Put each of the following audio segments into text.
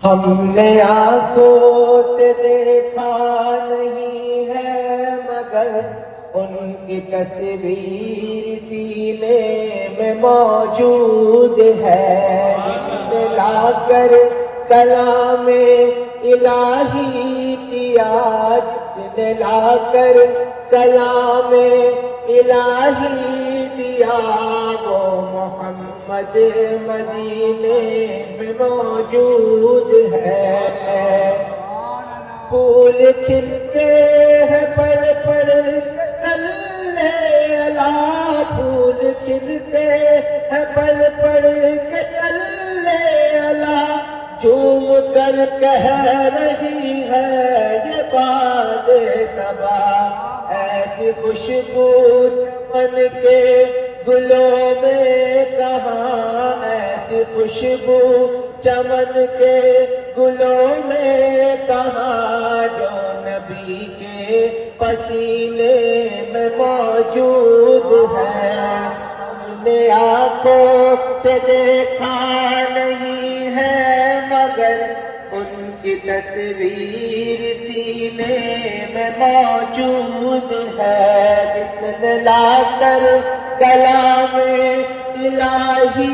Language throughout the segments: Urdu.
ہم نے آنکھوں سے دیکھا نہیں ہے مگر ان کی تصویر سینے میں موجود ہے، لا کر کلام الہی دیا، جس نے لا کر کلام الہی دیا، وہ محمد مدینے میں موجود ہے۔ پھول کھلتے ہیں پڑھ پڑھ کے صلی اللہ، پھول کھلتے ہیں پڑھ پڑھ کے صلی اللہ، جھوم کر کہہ رہی ہے یہ باد صبا، ایسی خوشبو چمن کے گلوں میں کہاں، ایسی خوشبو چمن کے گلوں میں کہاں، جو نبی کے پسینے میں موجود ہے۔ ہم نے آنکھوں سے دیکھا نہیں ہے مگر ان کی تصویر سینے میں موجود ہے، جس نے لا کر کلام الہی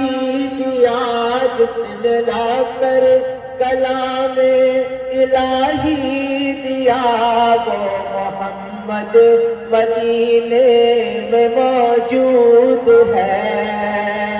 دیا، جس نے لا کر کلام الہی دیا، وہ محمد مدینے میں موجود ہے۔